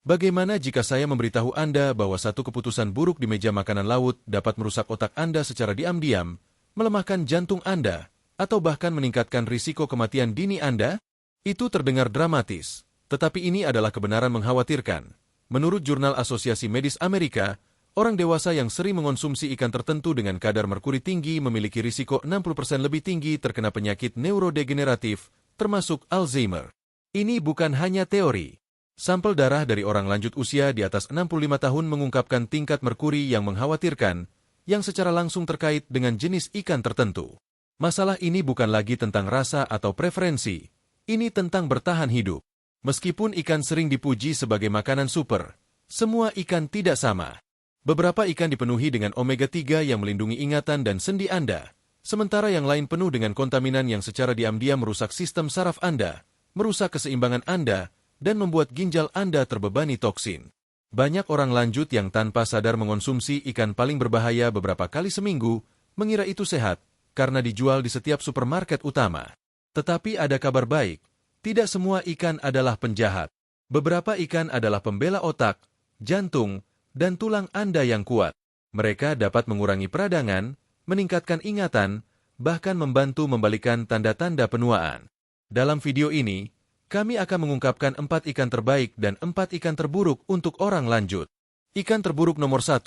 Bagaimana jika saya memberitahu Anda bahwa satu keputusan buruk di meja makanan laut dapat merusak otak Anda secara diam-diam, melemahkan jantung Anda, atau bahkan meningkatkan risiko kematian dini Anda? Itu terdengar dramatis, tetapi ini adalah kebenaran mengkhawatirkan. Menurut Jurnal Asosiasi Medis Amerika, orang dewasa yang sering mengonsumsi ikan tertentu dengan kadar merkuri tinggi memiliki risiko 60% lebih tinggi terkena penyakit neurodegeneratif, termasuk Alzheimer. Ini bukan hanya teori. Sampel darah dari orang lanjut usia di atas 65 tahun mengungkapkan tingkat merkuri yang mengkhawatirkan, yang secara langsung terkait dengan jenis ikan tertentu. Masalah ini bukan lagi tentang rasa atau preferensi, ini tentang bertahan hidup. Meskipun ikan sering dipuji sebagai makanan super, semua ikan tidak sama. Beberapa ikan dipenuhi dengan omega-3 yang melindungi ingatan dan sendi Anda, sementara yang lain penuh dengan kontaminan yang secara diam-diam merusak sistem saraf Anda, merusak keseimbangan Anda, dan membuat ginjal Anda terbebani toksin. Banyak orang lanjut yang tanpa sadar mengonsumsi ikan paling berbahaya beberapa kali seminggu, mengira itu sehat, karena dijual di setiap supermarket utama. Tetapi ada kabar baik, tidak semua ikan adalah penjahat. Beberapa ikan adalah pembela otak, jantung, dan tulang Anda yang kuat. Mereka dapat mengurangi peradangan, meningkatkan ingatan, bahkan membantu membalikan tanda-tanda penuaan. Dalam video ini, kami akan mengungkapkan 4 ikan terbaik dan 4 ikan terburuk untuk orang lanjut. Ikan terburuk nomor 1,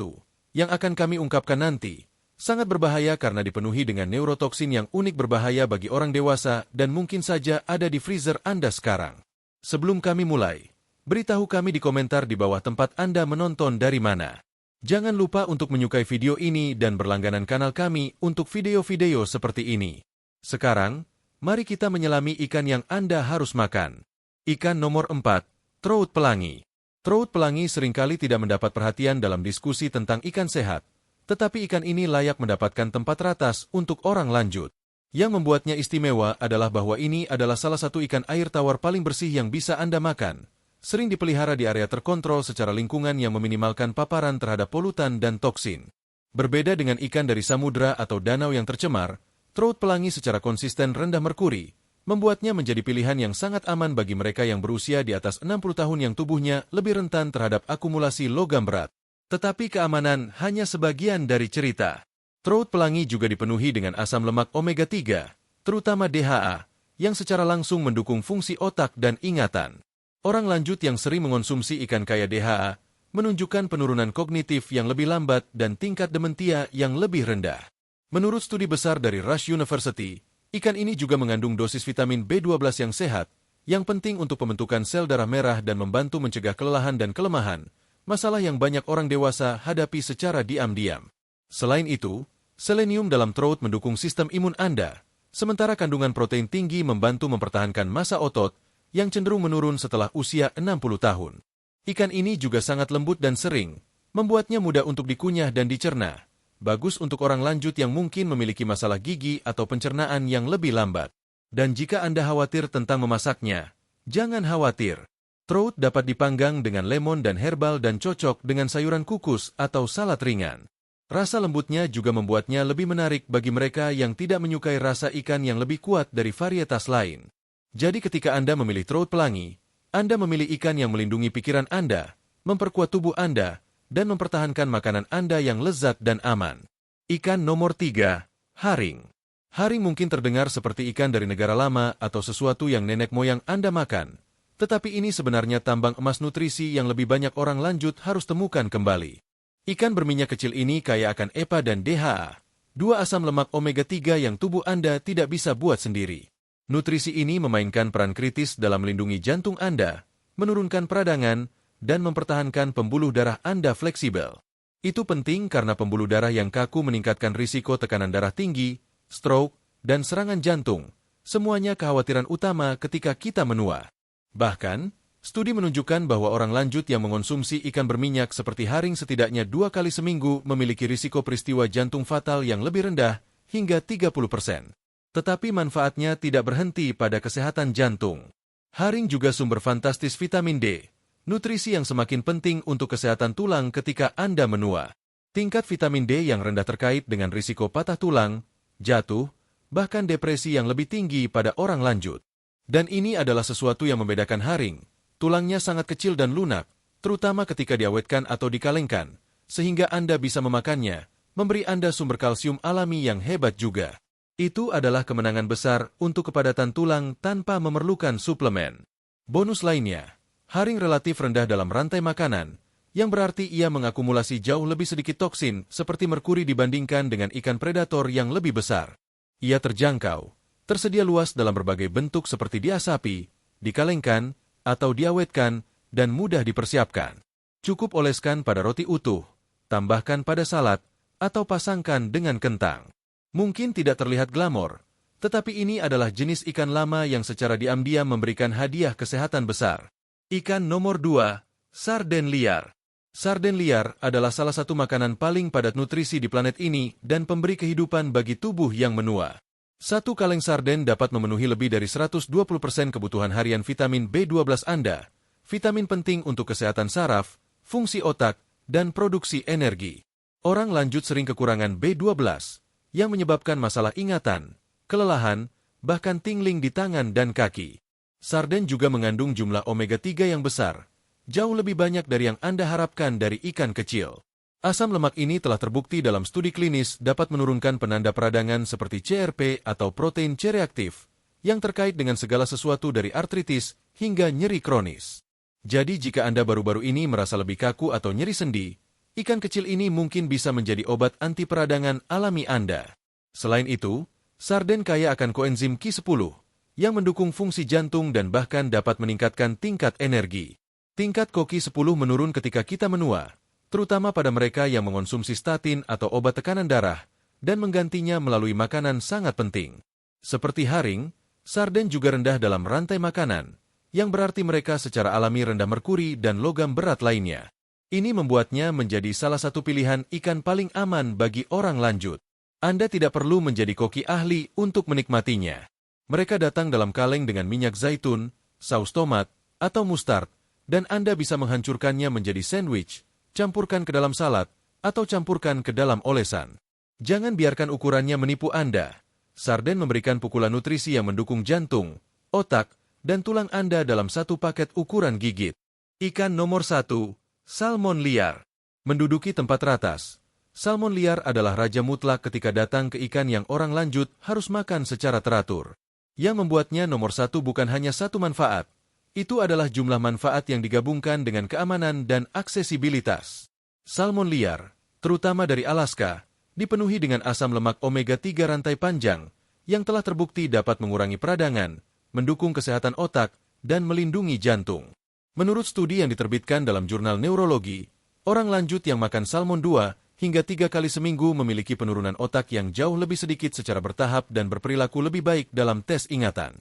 yang akan kami ungkapkan nanti, sangat berbahaya karena dipenuhi dengan neurotoksin yang unik berbahaya bagi orang dewasa dan mungkin saja ada di freezer Anda sekarang. Sebelum kami mulai, beritahu kami di komentar di bawah tempat Anda menonton dari mana. Jangan lupa untuk menyukai video ini dan berlangganan kanal kami untuk video-video seperti ini. Sekarang, mari kita menyelami ikan yang Anda harus makan. Ikan nomor 4, trout pelangi. Trout pelangi seringkali tidak mendapat perhatian dalam diskusi tentang ikan sehat, tetapi ikan ini layak mendapatkan tempat teratas untuk orang lanjut. Yang membuatnya istimewa adalah bahwa ini adalah salah satu ikan air tawar paling bersih yang bisa Anda makan. Sering dipelihara di area terkontrol secara lingkungan yang meminimalkan paparan terhadap polutan dan toksin. Berbeda dengan ikan dari samudra atau danau yang tercemar, trout pelangi secara konsisten rendah merkuri, membuatnya menjadi pilihan yang sangat aman bagi mereka yang berusia di atas 60 tahun yang tubuhnya lebih rentan terhadap akumulasi logam berat. Tetapi keamanan hanya sebagian dari cerita. Trout pelangi juga dipenuhi dengan asam lemak omega-3, terutama DHA, yang secara langsung mendukung fungsi otak dan ingatan. Orang lanjut yang sering mengonsumsi ikan kaya DHA menunjukkan penurunan kognitif yang lebih lambat dan tingkat dementia yang lebih rendah. Menurut studi besar dari Rush University, ikan ini juga mengandung dosis vitamin B12 yang sehat, yang penting untuk pembentukan sel darah merah dan membantu mencegah kelelahan dan kelemahan, masalah yang banyak orang dewasa hadapi secara diam-diam. Selain itu, selenium dalam trout mendukung sistem imun Anda, sementara kandungan protein tinggi membantu mempertahankan massa otot yang cenderung menurun setelah usia 60 tahun. Ikan ini juga sangat lembut dan sering, membuatnya mudah untuk dikunyah dan dicerna. Bagus untuk orang lanjut yang mungkin memiliki masalah gigi atau pencernaan yang lebih lambat. Dan jika Anda khawatir tentang memasaknya, jangan khawatir. Trout dapat dipanggang dengan lemon dan herbal dan cocok dengan sayuran kukus atau salad ringan. Rasa lembutnya juga membuatnya lebih menarik bagi mereka yang tidak menyukai rasa ikan yang lebih kuat dari varietas lain. Jadi ketika Anda memilih trout pelangi, Anda memilih ikan yang melindungi pikiran Anda, memperkuat tubuh Anda, dan mempertahankan makanan Anda yang lezat dan aman. Ikan nomor 3, haring. Haring mungkin terdengar seperti ikan dari negara lama atau sesuatu yang nenek moyang Anda makan. Tetapi ini sebenarnya tambang emas nutrisi yang lebih banyak orang lanjut harus temukan kembali. Ikan berminyak kecil ini kaya akan EPA dan DHA, dua asam lemak omega-3 yang tubuh Anda tidak bisa buat sendiri. Nutrisi ini memainkan peran kritis dalam melindungi jantung Anda, menurunkan peradangan, dan mempertahankan pembuluh darah Anda fleksibel. Itu penting karena pembuluh darah yang kaku meningkatkan risiko tekanan darah tinggi, stroke, dan serangan jantung. Semuanya kekhawatiran utama ketika kita menua. Bahkan, studi menunjukkan bahwa orang lanjut yang mengonsumsi ikan berminyak seperti haring setidaknya 2 kali seminggu memiliki risiko peristiwa jantung fatal yang lebih rendah hingga 30%. Tetapi manfaatnya tidak berhenti pada kesehatan jantung. Haring juga sumber fantastis vitamin D, nutrisi yang semakin penting untuk kesehatan tulang ketika Anda menua. Tingkat vitamin D yang rendah terkait dengan risiko patah tulang, jatuh, bahkan depresi yang lebih tinggi pada orang lanjut. Dan ini adalah sesuatu yang membedakan haring. Tulangnya sangat kecil dan lunak, terutama ketika diawetkan atau dikalengkan, sehingga Anda bisa memakannya, memberi Anda sumber kalsium alami yang hebat juga. Itu adalah kemenangan besar untuk kepadatan tulang tanpa memerlukan suplemen. Bonus lainnya, haring relatif rendah dalam rantai makanan, yang berarti ia mengakumulasi jauh lebih sedikit toksin seperti merkuri dibandingkan dengan ikan predator yang lebih besar. Ia terjangkau, tersedia luas dalam berbagai bentuk seperti diasapi, dikalengkan, atau diawetkan, dan mudah dipersiapkan. Cukup oleskan pada roti utuh, tambahkan pada salad, atau pasangkan dengan kentang. Mungkin tidak terlihat glamor, tetapi ini adalah jenis ikan lama yang secara diam-diam memberikan hadiah kesehatan besar. Ikan nomor 2, sarden liar. Sarden liar adalah salah satu makanan paling padat nutrisi di planet ini dan pemberi kehidupan bagi tubuh yang menua. Satu kaleng sarden dapat memenuhi lebih dari 120% kebutuhan harian vitamin B12 Anda, vitamin penting untuk kesehatan saraf, fungsi otak, dan produksi energi. Orang lanjut sering kekurangan B12, yang menyebabkan masalah ingatan, kelelahan, bahkan tingling di tangan dan kaki. Sarden juga mengandung jumlah omega-3 yang besar, jauh lebih banyak dari yang Anda harapkan dari ikan kecil. Asam lemak ini telah terbukti dalam studi klinis dapat menurunkan penanda peradangan seperti CRP atau protein C-reaktif, yang terkait dengan segala sesuatu dari artritis hingga nyeri kronis. Jadi jika Anda baru-baru ini merasa lebih kaku atau nyeri sendi, ikan kecil ini mungkin bisa menjadi obat anti peradangan alami Anda. Selain itu, sarden kaya akan koenzim Q10, yang mendukung fungsi jantung dan bahkan dapat meningkatkan tingkat energi. Tingkat Q10 menurun ketika kita menua, terutama pada mereka yang mengonsumsi statin atau obat tekanan darah, dan menggantinya melalui makanan sangat penting. Seperti haring, sarden juga rendah dalam rantai makanan, yang berarti mereka secara alami rendah merkuri dan logam berat lainnya. Ini membuatnya menjadi salah satu pilihan ikan paling aman bagi orang lanjut. Anda tidak perlu menjadi koki ahli untuk menikmatinya. Mereka datang dalam kaleng dengan minyak zaitun, saus tomat, atau mustard, dan Anda bisa menghancurkannya menjadi sandwich, campurkan ke dalam salad, atau campurkan ke dalam olesan. Jangan biarkan ukurannya menipu Anda. Sarden memberikan pukulan nutrisi yang mendukung jantung, otak, dan tulang Anda dalam satu paket ukuran gigit. Ikan nomor 1, salmon liar. Menduduki tempat teratas, salmon liar adalah raja mutlak ketika datang ke ikan yang orang lanjut harus makan secara teratur. Yang membuatnya nomor 1 bukan hanya satu manfaat, itu adalah jumlah manfaat yang digabungkan dengan keamanan dan aksesibilitas. Salmon liar, terutama dari Alaska, dipenuhi dengan asam lemak omega-3 rantai panjang, yang telah terbukti dapat mengurangi peradangan, mendukung kesehatan otak, dan melindungi jantung. Menurut studi yang diterbitkan dalam jurnal neurologi, orang lanjut yang makan salmon 2 hingga 3 kali seminggu memiliki penurunan otak yang jauh lebih sedikit secara bertahap dan berperilaku lebih baik dalam tes ingatan.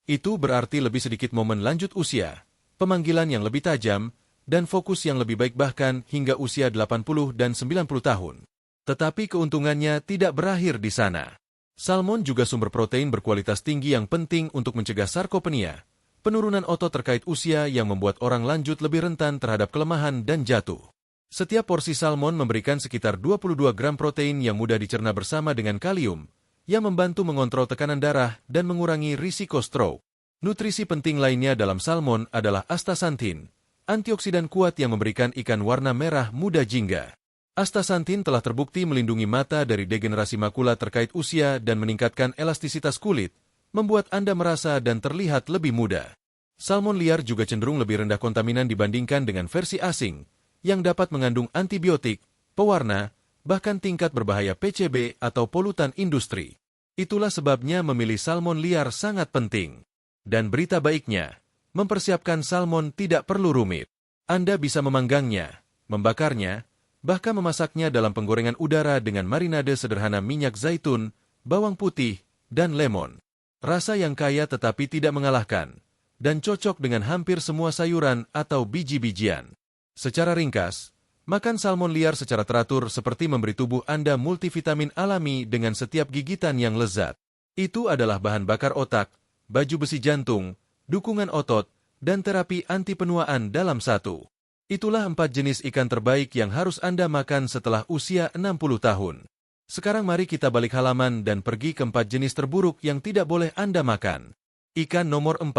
Itu berarti lebih sedikit momen lanjut usia, pemanggilan yang lebih tajam, dan fokus yang lebih baik bahkan hingga usia 80 dan 90 tahun. Tetapi keuntungannya tidak berakhir di sana. Salmon juga sumber protein berkualitas tinggi yang penting untuk mencegah sarkopenia, penurunan otot terkait usia yang membuat orang lanjut lebih rentan terhadap kelemahan dan jatuh. Setiap porsi salmon memberikan sekitar 22 gram protein yang mudah dicerna bersama dengan kalium, yang membantu mengontrol tekanan darah dan mengurangi risiko stroke. Nutrisi penting lainnya dalam salmon adalah astaxanthin, antioksidan kuat yang memberikan ikan warna merah muda jingga. Astaxanthin telah terbukti melindungi mata dari degenerasi makula terkait usia dan meningkatkan elastisitas kulit, membuat Anda merasa dan terlihat lebih muda. Salmon liar juga cenderung lebih rendah kontaminan dibandingkan dengan versi asing, yang dapat mengandung antibiotik, pewarna, bahkan tingkat berbahaya PCB atau polutan industri. Itulah sebabnya memilih salmon liar sangat penting. Dan berita baiknya, mempersiapkan salmon tidak perlu rumit. Anda bisa memanggangnya, membakarnya, bahkan memasaknya dalam penggorengan udara dengan marinade sederhana minyak zaitun, bawang putih, dan lemon. Rasa yang kaya tetapi tidak mengalahkan, dan cocok dengan hampir semua sayuran atau biji-bijian. Secara ringkas, makan salmon liar secara teratur seperti memberi tubuh Anda multivitamin alami dengan setiap gigitan yang lezat. Itu adalah bahan bakar otak, baju besi jantung, dukungan otot, dan terapi anti penuaan dalam satu. Itulah 4 jenis ikan terbaik yang harus Anda makan setelah usia 60 tahun. Sekarang mari kita balik halaman dan pergi ke 4 jenis terburuk yang tidak boleh Anda makan. Ikan nomor 4,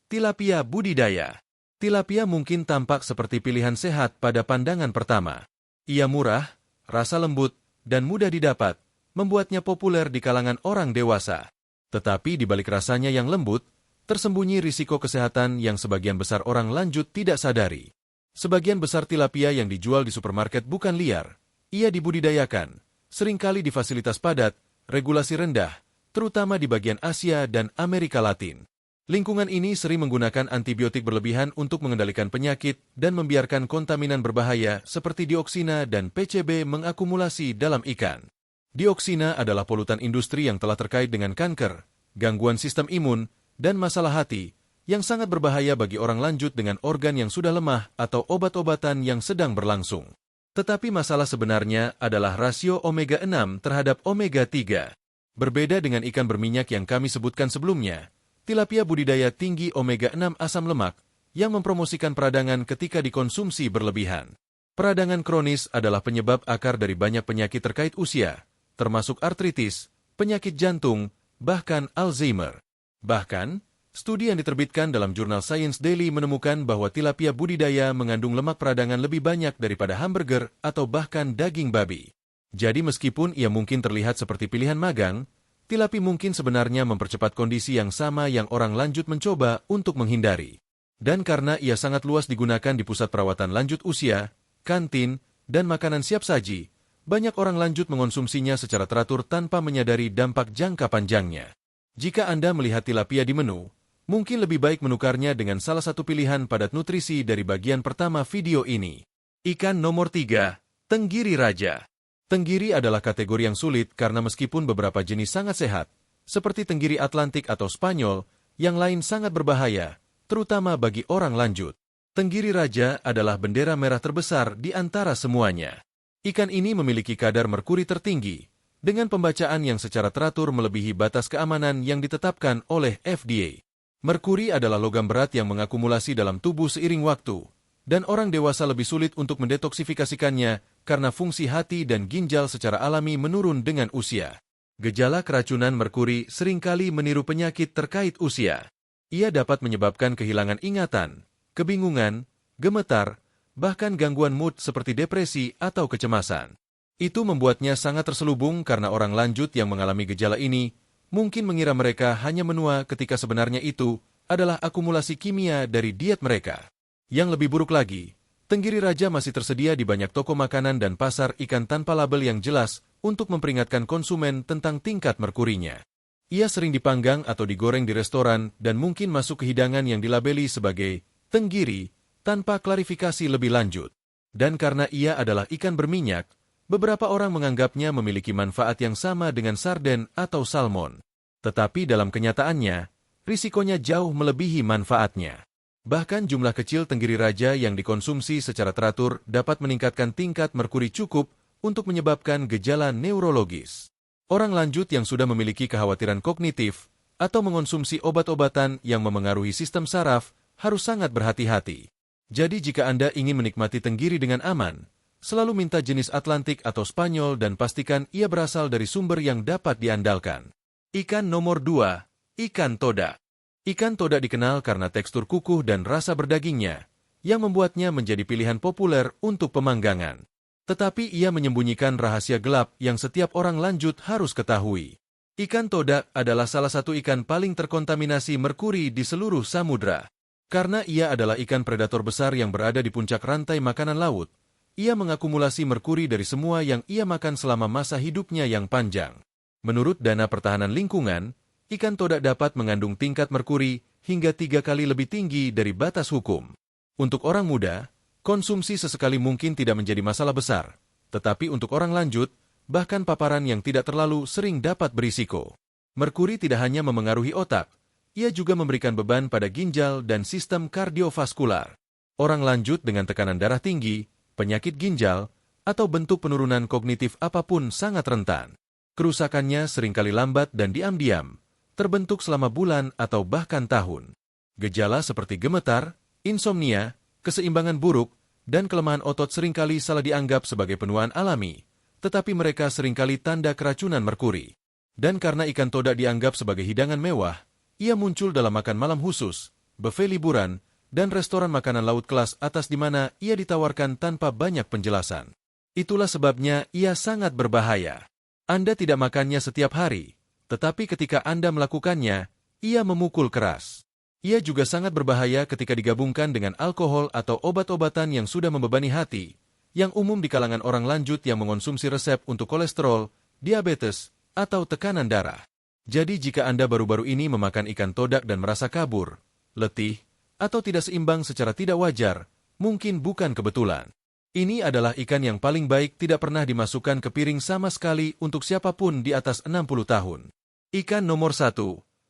tilapia budidaya. Tilapia mungkin tampak seperti pilihan sehat pada pandangan pertama. Ia murah, rasa lembut, dan mudah didapat, membuatnya populer di kalangan orang dewasa. Tetapi di balik rasanya yang lembut, tersembunyi risiko kesehatan yang sebagian besar orang lanjut tidak sadari. Sebagian besar tilapia yang dijual di supermarket bukan liar. Ia dibudidayakan, seringkali di fasilitas padat, regulasi rendah, terutama di bagian Asia dan Amerika Latin. Lingkungan ini sering menggunakan antibiotik berlebihan untuk mengendalikan penyakit dan membiarkan kontaminan berbahaya seperti dioksina dan PCB mengakumulasi dalam ikan. Dioksina adalah polutan industri yang telah terkait dengan kanker, gangguan sistem imun, dan masalah hati, yang sangat berbahaya bagi orang lanjut dengan organ yang sudah lemah atau obat-obatan yang sedang berlangsung. Tetapi masalah sebenarnya adalah rasio omega-6 terhadap omega-3. Berbeda dengan ikan berminyak yang kami sebutkan sebelumnya, tilapia budidaya tinggi omega-6 asam lemak yang mempromosikan peradangan ketika dikonsumsi berlebihan. Peradangan kronis adalah penyebab akar dari banyak penyakit terkait usia, termasuk artritis, penyakit jantung, bahkan Alzheimer. Bahkan, studi yang diterbitkan dalam jurnal Science Daily menemukan bahwa tilapia budidaya mengandung lemak peradangan lebih banyak daripada hamburger atau bahkan daging babi. Jadi meskipun ia mungkin terlihat seperti pilihan magang, tilapia mungkin sebenarnya mempercepat kondisi yang sama yang orang lanjut mencoba untuk menghindari. Dan karena ia sangat luas digunakan di pusat perawatan lanjut usia, kantin, dan makanan siap saji, banyak orang lanjut mengonsumsinya secara teratur tanpa menyadari dampak jangka panjangnya. Jika Anda melihat tilapia di menu, mungkin lebih baik menukarnya dengan salah satu pilihan padat nutrisi dari bagian pertama video ini. Ikan nomor 3, tenggiri raja. Tenggiri adalah kategori yang sulit karena meskipun beberapa jenis sangat sehat, seperti tenggiri Atlantik atau Spanyol, yang lain sangat berbahaya, terutama bagi orang lanjut. Tenggiri raja adalah bendera merah terbesar di antara semuanya. Ikan ini memiliki kadar merkuri tertinggi, dengan pembacaan yang secara teratur melebihi batas keamanan yang ditetapkan oleh FDA. Merkuri adalah logam berat yang mengakumulasi dalam tubuh seiring waktu, dan orang dewasa lebih sulit untuk mendetoksifikasikannya karena fungsi hati dan ginjal secara alami menurun dengan usia. Gejala keracunan merkuri seringkali meniru penyakit terkait usia. Ia dapat menyebabkan kehilangan ingatan, kebingungan, gemetar, bahkan gangguan mood seperti depresi atau kecemasan. Itu membuatnya sangat terselubung karena orang lanjut yang mengalami gejala ini mungkin mengira mereka hanya menua ketika sebenarnya itu adalah akumulasi kimia dari diet mereka. Yang lebih buruk lagi, tenggiri raja masih tersedia di banyak toko makanan dan pasar ikan tanpa label yang jelas untuk memperingatkan konsumen tentang tingkat merkurinya. Ia sering dipanggang atau digoreng di restoran dan mungkin masuk ke hidangan yang dilabeli sebagai tenggiri tanpa klarifikasi lebih lanjut. Dan karena ia adalah ikan berminyak, beberapa orang menganggapnya memiliki manfaat yang sama dengan sarden atau salmon. Tetapi dalam kenyataannya, risikonya jauh melebihi manfaatnya. Bahkan jumlah kecil tenggiri raja yang dikonsumsi secara teratur dapat meningkatkan tingkat merkuri cukup untuk menyebabkan gejala neurologis. Orang lanjut yang sudah memiliki kekhawatiran kognitif atau mengonsumsi obat-obatan yang memengaruhi sistem saraf harus sangat berhati-hati. Jadi jika Anda ingin menikmati tenggiri dengan aman, selalu minta jenis Atlantik atau Spanyol dan pastikan ia berasal dari sumber yang dapat diandalkan. Ikan nomor 2, ikan toda. Ikan toda dikenal karena tekstur kukuh dan rasa berdagingnya, yang membuatnya menjadi pilihan populer untuk pemanggangan. Tetapi ia menyembunyikan rahasia gelap yang setiap orang lanjut harus ketahui. Ikan toda adalah salah satu ikan paling terkontaminasi merkuri di seluruh samudra. Karena ia adalah ikan predator besar yang berada di puncak rantai makanan laut, ia mengakumulasi merkuri dari semua yang ia makan selama masa hidupnya yang panjang. Menurut Dana Pertahanan Lingkungan, ikan toda dapat mengandung tingkat merkuri hingga 3 kali lebih tinggi dari batas hukum. Untuk orang muda, konsumsi sesekali mungkin tidak menjadi masalah besar, tetapi untuk orang lanjut, bahkan paparan yang tidak terlalu sering dapat berisiko. Merkuri tidak hanya memengaruhi otak, ia juga memberikan beban pada ginjal dan sistem kardiovaskular. Orang lanjut dengan tekanan darah tinggi, penyakit ginjal, atau bentuk penurunan kognitif apapun sangat rentan. Kerusakannya seringkali lambat dan diam-diam, terbentuk selama bulan atau bahkan tahun. Gejala seperti gemetar, insomnia, keseimbangan buruk, dan kelemahan otot seringkali salah dianggap sebagai penuaan alami, tetapi mereka seringkali tanda keracunan merkuri. Dan karena ikan toda dianggap sebagai hidangan mewah, ia muncul dalam makan malam khusus, buffet liburan, dan restoran makanan laut kelas atas di mana ia ditawarkan tanpa banyak penjelasan. Itulah sebabnya ia sangat berbahaya. Anda tidak makannya setiap hari, tetapi ketika Anda melakukannya, ia memukul keras. Ia juga sangat berbahaya ketika digabungkan dengan alkohol atau obat-obatan yang sudah membebani hati, yang umum di kalangan orang lanjut yang mengonsumsi resep untuk kolesterol, diabetes, atau tekanan darah. Jadi jika Anda baru-baru ini memakan ikan todak dan merasa kabur, letih, atau tidak seimbang secara tidak wajar, mungkin bukan kebetulan. Ini adalah ikan yang paling baik tidak pernah dimasukkan ke piring sama sekali untuk siapapun di atas 60 tahun. Ikan nomor 1.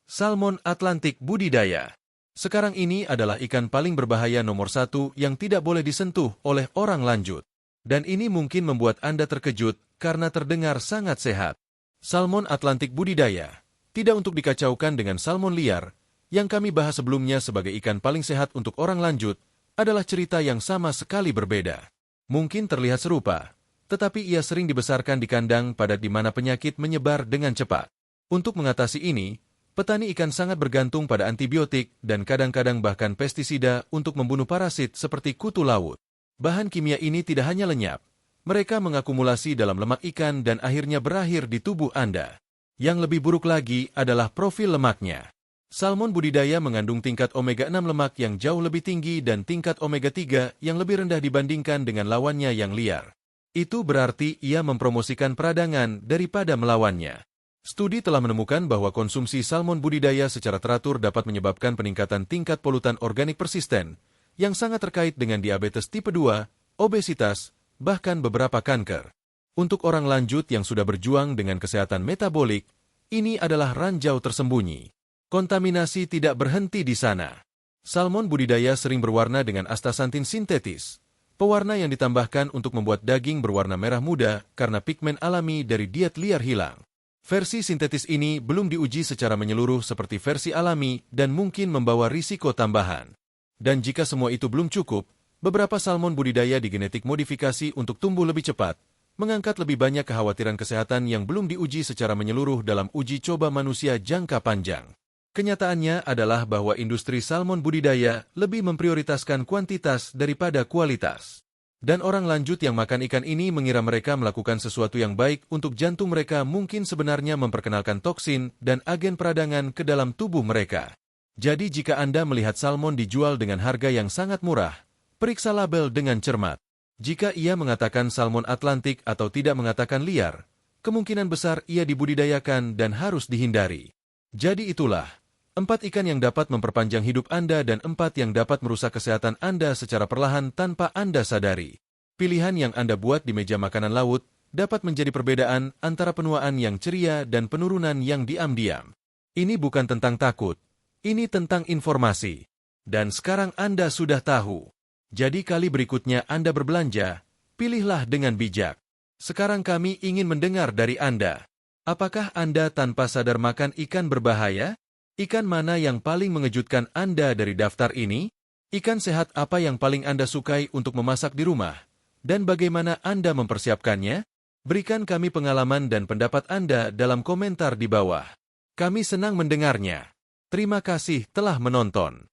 Salmon Atlantik budidaya. Sekarang ini adalah ikan paling berbahaya nomor 1 yang tidak boleh disentuh oleh orang lanjut. Dan ini mungkin membuat Anda terkejut karena terdengar sangat sehat. Salmon Atlantik budidaya tidak untuk dikacaukan dengan salmon liar, yang kami bahas sebelumnya sebagai ikan paling sehat untuk orang lanjut, adalah cerita yang sama sekali berbeda. Mungkin terlihat serupa, tetapi ia sering dibesarkan di kandang padat di mana penyakit menyebar dengan cepat. Untuk mengatasi ini, petani ikan sangat bergantung pada antibiotik dan kadang-kadang bahkan pestisida untuk membunuh parasit seperti kutu laut. Bahan kimia ini tidak hanya lenyap, mereka mengakumulasi dalam lemak ikan dan akhirnya berakhir di tubuh Anda. Yang lebih buruk lagi adalah profil lemaknya. Salmon budidaya mengandung tingkat omega-6 lemak yang jauh lebih tinggi dan tingkat omega-3 yang lebih rendah dibandingkan dengan lawannya yang liar. Itu berarti ia mempromosikan peradangan daripada melawannya. Studi telah menemukan bahwa konsumsi salmon budidaya secara teratur dapat menyebabkan peningkatan tingkat polutan organik persisten, yang sangat terkait dengan diabetes tipe 2, obesitas, bahkan beberapa kanker. Untuk orang lanjut yang sudah berjuang dengan kesehatan metabolik, ini adalah ranjau tersembunyi. Kontaminasi tidak berhenti di sana. Salmon budidaya sering berwarna dengan astaxanthin sintetis, pewarna yang ditambahkan untuk membuat daging berwarna merah muda karena pigmen alami dari diet liar hilang. Versi sintetis ini belum diuji secara menyeluruh seperti versi alami dan mungkin membawa risiko tambahan. Dan jika semua itu belum cukup, beberapa salmon budidaya digenetik modifikasi untuk tumbuh lebih cepat, mengangkat lebih banyak kekhawatiran kesehatan yang belum diuji secara menyeluruh dalam uji coba manusia jangka panjang. Kenyataannya adalah bahwa industri salmon budidaya lebih memprioritaskan kuantitas daripada kualitas. Dan orang lanjut yang makan ikan ini mengira mereka melakukan sesuatu yang baik untuk jantung mereka mungkin sebenarnya memperkenalkan toksin dan agen peradangan ke dalam tubuh mereka. Jadi jika Anda melihat salmon dijual dengan harga yang sangat murah, periksa label dengan cermat. Jika ia mengatakan salmon Atlantik atau tidak mengatakan liar, kemungkinan besar ia dibudidayakan dan harus dihindari. Jadi itulah, 4 ikan yang dapat memperpanjang hidup Anda dan 4 yang dapat merusak kesehatan Anda secara perlahan tanpa Anda sadari. Pilihan yang Anda buat di meja makanan laut dapat menjadi perbedaan antara penuaan yang ceria dan penurunan yang diam-diam. Ini bukan tentang takut, ini tentang informasi. Dan sekarang Anda sudah tahu. Jadi kali berikutnya Anda berbelanja, pilihlah dengan bijak. Sekarang kami ingin mendengar dari Anda. Apakah Anda tanpa sadar makan ikan berbahaya? Ikan mana yang paling mengejutkan Anda dari daftar ini? Ikan sehat apa yang paling Anda sukai untuk memasak di rumah? Dan bagaimana Anda mempersiapkannya? Berikan kami pengalaman dan pendapat Anda dalam komentar di bawah. Kami senang mendengarnya. Terima kasih telah menonton.